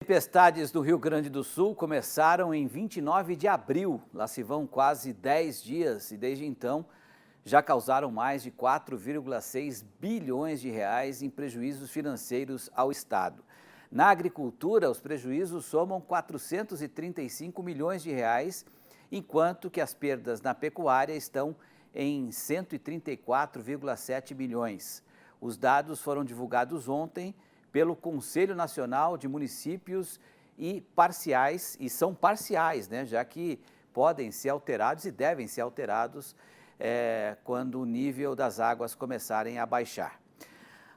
Tempestades do Rio Grande do Sul começaram em 29 de abril. Lá se vão quase 10 dias e desde então já causaram mais de 4,6 bilhões de reais em prejuízos financeiros ao Estado. Na agricultura, os prejuízos somam 435 milhões de reais, enquanto que as perdas na pecuária estão em 134,7 milhões. Os dados foram divulgados ontem pelo Conselho Nacional de Municípios e são parciais, né, já que podem ser alterados e devem ser alterados quando o nível das águas começarem a baixar.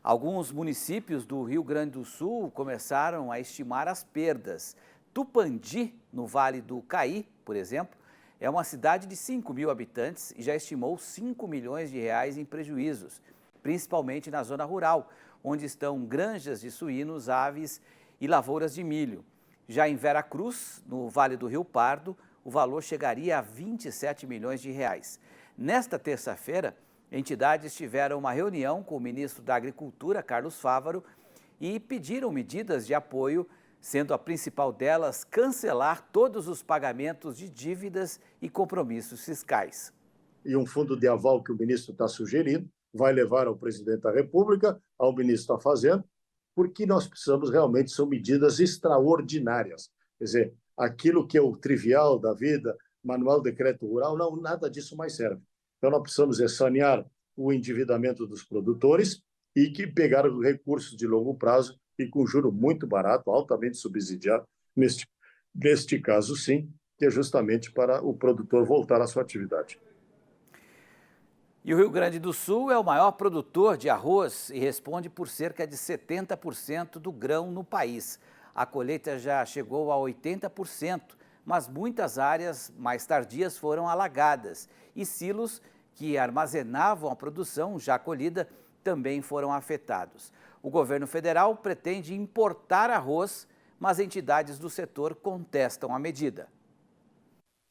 Alguns municípios do Rio Grande do Sul começaram a estimar as perdas. Tupandi, no Vale do Caí, por exemplo, é uma cidade de 5 mil habitantes e já estimou 5 milhões de reais em prejuízos, principalmente na zona rural, onde estão granjas de suínos, aves e lavouras de milho. Já em Veracruz, no Vale do Rio Pardo, o valor chegaria a 27 milhões de reais. Nesta terça-feira, entidades tiveram uma reunião com o ministro da Agricultura, Carlos Fávaro, e pediram medidas de apoio, sendo a principal delas cancelar todos os pagamentos de dívidas e compromissos fiscais. E um fundo de aval que o ministro está sugerindo vai levar ao presidente da República, ao ministro da Fazenda, porque nós precisamos realmente, são medidas extraordinárias. Quer dizer, aquilo que é o trivial da vida, manual decreto rural, não, nada disso mais serve. Então, nós precisamos sanear o endividamento dos produtores e que pegar os recursos de longo prazo e com juro muito barato, altamente subsidiado, neste caso sim, que é justamente para o produtor voltar à sua atividade. E o Rio Grande do Sul é o maior produtor de arroz e responde por cerca de 70% do grão no país. A colheita já chegou a 80%, mas muitas áreas mais tardias foram alagadas e silos que armazenavam a produção já colhida também foram afetados. O governo federal pretende importar arroz, mas entidades do setor contestam a medida.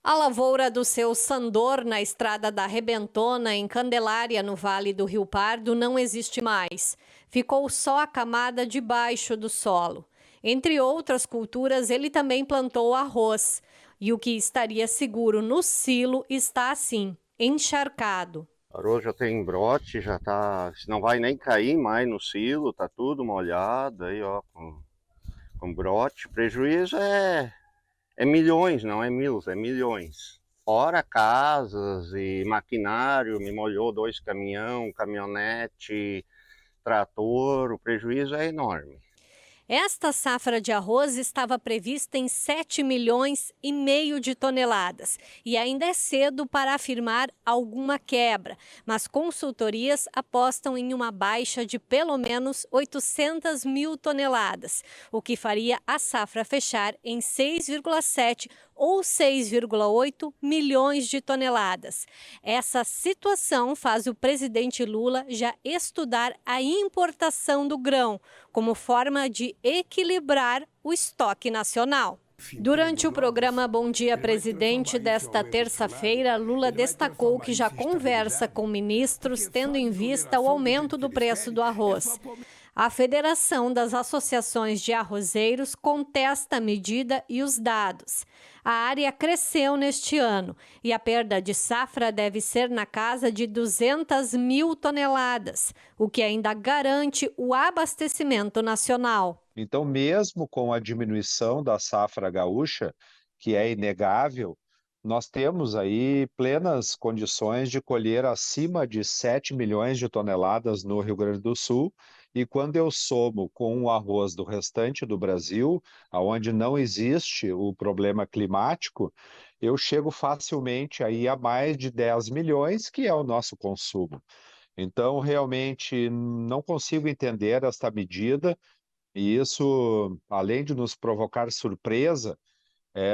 A lavoura do seu Sandor, na estrada da Rebentona, em Candelária, no Vale do Rio Pardo, não existe mais. Ficou só a camada de baixo do solo. Entre outras culturas, ele também plantou arroz. E o que estaria seguro no silo está assim, encharcado. O arroz já tem brote, já tá, não vai nem cair mais no silo, tá tudo molhado aí, ó, com brote. Prejuízo é milhões, não é mil, é milhões. Fora casas e maquinário, me molhou 2 caminhão, caminhonete, trator, o prejuízo é enorme. Esta safra de arroz estava prevista em 7,5 milhões de toneladas e ainda é cedo para afirmar alguma quebra, mas consultorias apostam em uma baixa de pelo menos 800 mil toneladas, o que faria a safra fechar em 6,7 ou 6,8 milhões de toneladas. Essa situação faz o presidente Lula já estudar a importação do grão como forma de equilibrar o estoque nacional. Durante o programa Bom Dia Presidente desta terça-feira, Lula destacou que já conversa com ministros tendo em vista o aumento do preço do arroz. A Federação das Associações de Arrozeiros contesta a medida e os dados. A área cresceu neste ano e a perda de safra deve ser na casa de 200 mil toneladas, o que ainda garante o abastecimento nacional. Então, mesmo com a diminuição da safra gaúcha, que é inegável, nós temos aí plenas condições de colher acima de 7 milhões de toneladas no Rio Grande do Sul, e quando eu somo com o arroz do restante do Brasil, onde não existe o problema climático, eu chego facilmente aí a mais de 10 milhões, que é o nosso consumo. Então, realmente, não consigo entender esta medida, e isso, além de nos provocar surpresa,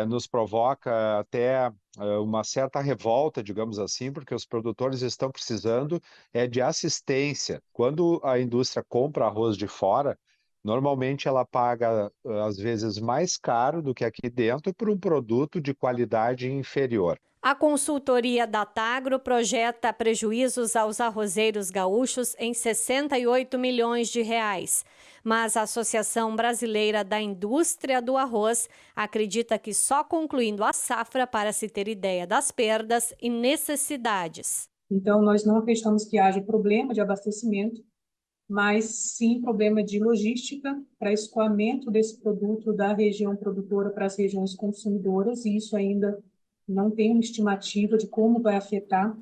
nos provoca até uma certa revolta, digamos assim, porque os produtores estão precisando de assistência. Quando a indústria compra arroz de fora, normalmente ela paga, às vezes, mais caro do que aqui dentro por um produto de qualidade inferior. A consultoria Datagro projeta prejuízos aos arrozeiros gaúchos em 68 milhões de reais. Mas a Associação Brasileira da Indústria do Arroz acredita que só concluindo a safra para se ter ideia das perdas e necessidades. Então, nós não acreditamos que haja problema de abastecimento, mas sim problema de logística para escoamento desse produto da região produtora para as regiões consumidoras, e isso ainda não tem uma estimativa de como vai afetar